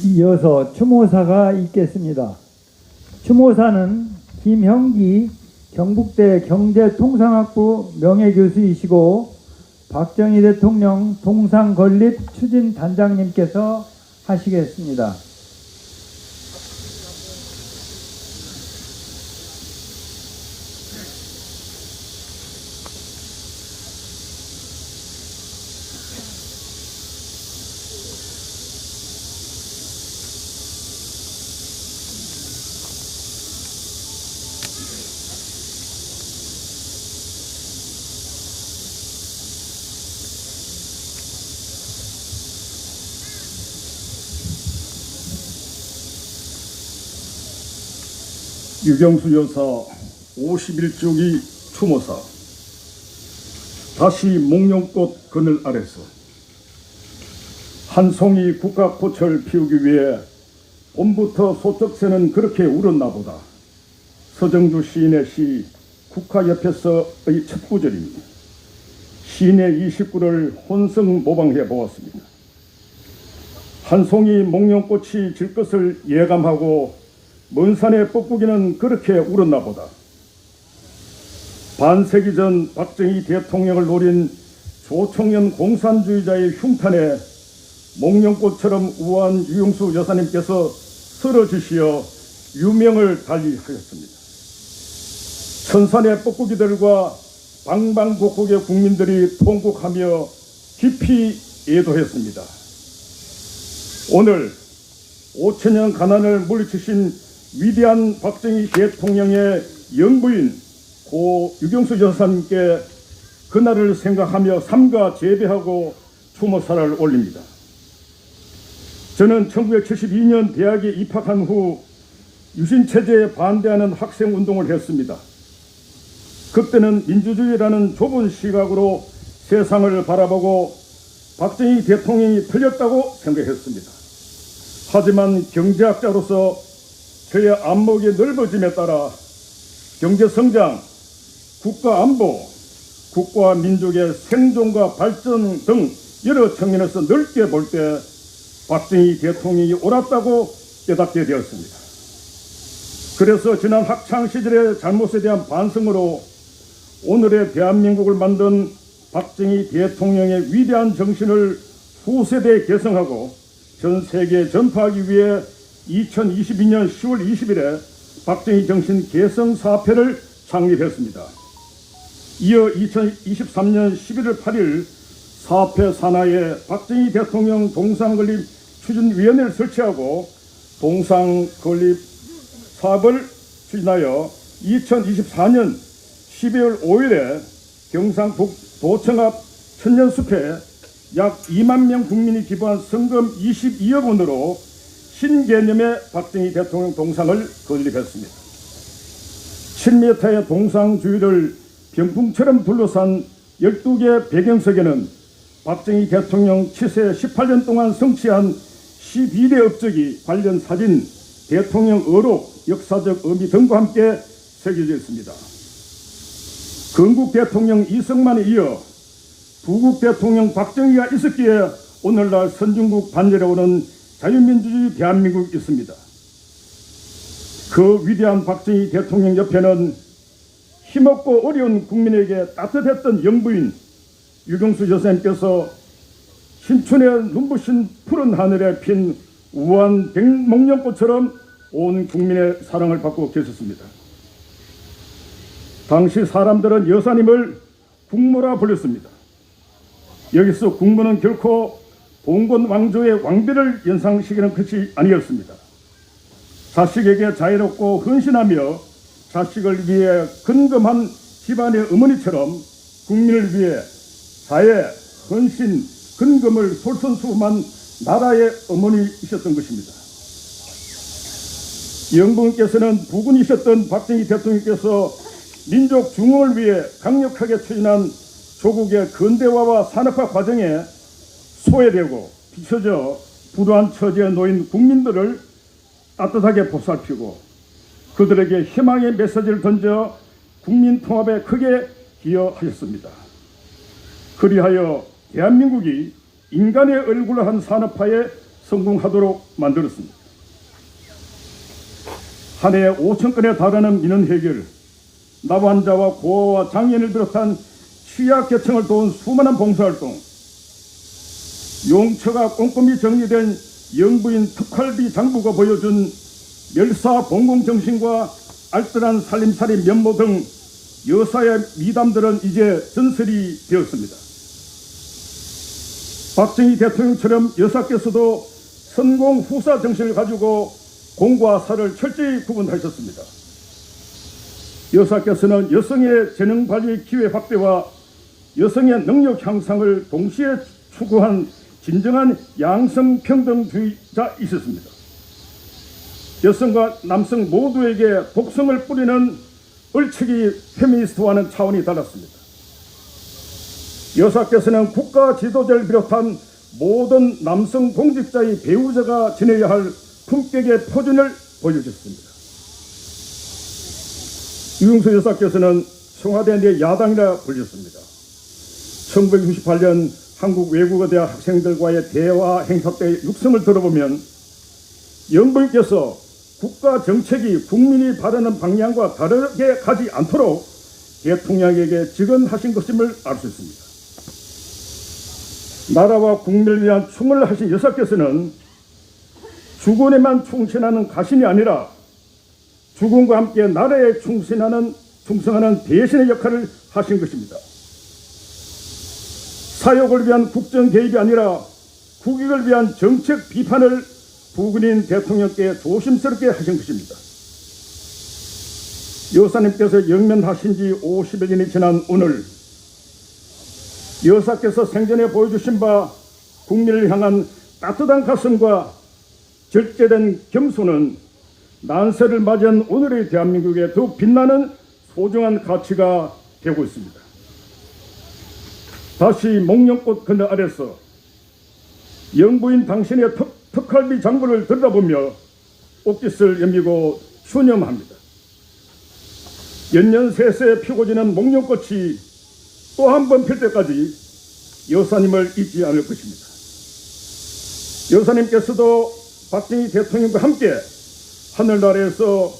이어서 추모사가 있겠습니다. 추모사는 김형기 경북대 경제통상학부 명예교수이시고 박정희 대통령 동상 건립 추진단장님께서 하시겠습니다. 유경수 여사 51주기 추모사. 다시 목련꽃 그늘 아래서 한 송이 국가꽃을 피우기 위해 봄부터 소쩍새는 그렇게 울었나 보다. 서정주 시인의 시 국화 옆에서의 첫 구절입니다. 시인의 29를 혼성 모방해 보았습니다. 한 송이 목련꽃이 질 것을 예감하고 먼 산의 뻐꾸기는 그렇게 울었나 보다. 반세기 전 박정희 대통령을 노린 조총련 공산주의자의 흉탄에 목련꽃처럼 우아한 유경수 여사님께서 쓰러지시어 유명을 달리하였습니다. 천산의 뻐꾸기들과 방방곡곡의 국민들이 통곡하며 깊이 애도했습니다. 오늘 5천년 가난을 물리치신 위대한 박정희 대통령의 영부인 고 유경수 여사님께 그날을 생각하며 삼가 제배하고 추모사를 올립니다. 저는 1972년 대학에 입학한 후 유신체제에 반대하는 학생운동을 했습니다. 그때는 민주주의라는 좁은 시각으로 세상을 바라보고 박정희 대통령이 틀렸다고 생각했습니다. 하지만 경제학자로서 저의 안목이 넓어짐에 따라 경제성장, 국가안보, 국가와 민족의 생존과 발전 등 여러 측면에서 넓게 볼 때 박정희 대통령이 옳았다고 깨닫게 되었습니다. 그래서 지난 학창시절의 잘못에 대한 반성으로 오늘의 대한민국을 만든 박정희 대통령의 위대한 정신을 후세대에 계승하고 전 세계에 전파하기 위해 2022년 10월 20일에 박정희 정신 계승사업회를 창립했습니다. 이어 2023년 11월 8일 사업회 산하에 박정희 대통령 동상건립 추진위원회를 설치하고 동상건립 사업을 추진하여 2024년 12월 5일에 경상북도청 앞 천년숲에 약 2만 명 국민이 기부한 성금 22억 원으로 신개념의 박정희 대통령 동상을 건립했습니다. 7m의 동상 주위를 병풍처럼 둘러싼 12개 배경석에는 박정희 대통령 치세 18년 동안 성취한 12대 업적이 관련 사진, 대통령 어록, 역사적 의미 등과 함께 새겨져 있습니다. 건국 대통령 이승만에 이어 부국 대통령 박정희가 있었기에 오늘날 선진국 반열에 오는 자유민주주의 대한민국이 있습니다. 그 위대한 박정희 대통령 옆에는 힘없고 어려운 국민에게 따뜻했던 영부인 유경수 여사님께서 신춘에 눈부신 푸른 하늘에 핀 우아한 백목련꽃처럼 온 국민의 사랑을 받고 계셨습니다. 당시 사람들은 여사님을 국모라 불렀습니다. 여기서 국모는 결코 봉건 왕조의 왕비를 연상시키는 것이 아니었습니다. 자식에게 자애롭고 헌신하며 자식을 위해 근검한 집안의 어머니처럼 국민을 위해 자애, 헌신, 근검을 솔선수범한 나라의 어머니이셨던 것입니다. 영부인께서는 부군이셨던 박정희 대통령께서 민족 중흥을 위해 강력하게 추진한 조국의 근대화와 산업화 과정에 소외되고 비춰져 불우한 처지에 놓인 국민들을 따뜻하게 보살피고 그들에게 희망의 메시지를 던져 국민 통합에 크게 기여하셨습니다. 그리하여 대한민국이 인간의 얼굴을 한 산업화에 성공하도록 만들었습니다. 한 해에 5천 건에 달하는 민원 해결, 나환자와 고아와 장애인을 비롯한 취약계층을 도운 수많은 봉사활동, 용처가 꼼꼼히 정리된 영부인 특활비 장부가 보여준 멸사봉공정신과 알뜰한 살림살이 면모 등 여사의 미담들은 이제 전설이 되었습니다. 박정희 대통령처럼 여사께서도 선공 후사 정신을 가지고 공과 사를 철저히 구분하셨습니다. 여사께서는 여성의 재능 발휘 기회 확대와 여성의 능력 향상을 동시에 추구한 진정한 양성평등주의자이셨습니다. 여성과 남성 모두에게 독성을 뿌리는 얼치기 페미니스트와는 차원이 달랐습니다. 여사께서는 국가 지도자를 비롯한 모든 남성 공직자의 배우자가 지내야 할 품격의 표준을 보여주셨습니다. 유영수 여사께서는 청와대 내 야당이라 불렸습니다. 1968년 한국 외국어대학 학생들과의 대화 행사 때 육성을 들어보면 영부인께서 국가 정책이 국민이 바라는 방향과 다르게 가지 않도록 대통령에게 직언하신 것임을 알 수 있습니다. 나라와 국민을 위한 충을 하신 여사께서는 주권에만 충신하는 가신이 아니라 주권과 함께 나라에 충성하는 대신의 역할을 하신 것입니다. 사역을 위한 국정 개입이 아니라 국익을 위한 정책 비판을 부근인 대통령께 조심스럽게 하신 것입니다. 여사님께서 영면하신 지 50여 년이 지난 오늘 여사께서 생전에 보여주신 바 국민을 향한 따뜻한 가슴과 절제된 겸손은 난세를 맞이한 오늘의 대한민국에 더욱 빛나는 소중한 가치가 되고 있습니다. 다시 목련꽃 그늘 아래서 영부인 당신의 특활비 장부를 들여다보며 옥깃을 여미고 추념합니다. 연년세세 피고 지는 목련꽃이 또 한 번 필 때까지 여사님을 잊지 않을 것입니다. 여사님께서도 박정희 대통령과 함께 하늘나라에서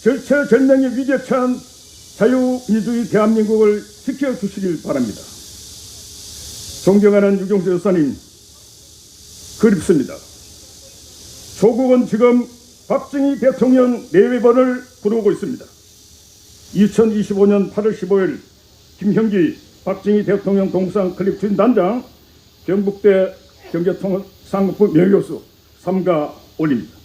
절체절명의 위기에 처한 자유민주주의 대한민국을 지켜주시길 바랍니다. 존경하는 유경수 여사님, 그립습니다. 조국은 지금 박정희 대통령 내외번을 부르고 있습니다. 2025년 8월 15일 김형기 박정희 대통령 동상 클립 주인단장, 경북대 경제통상학부 명예교수 3가 올립니다.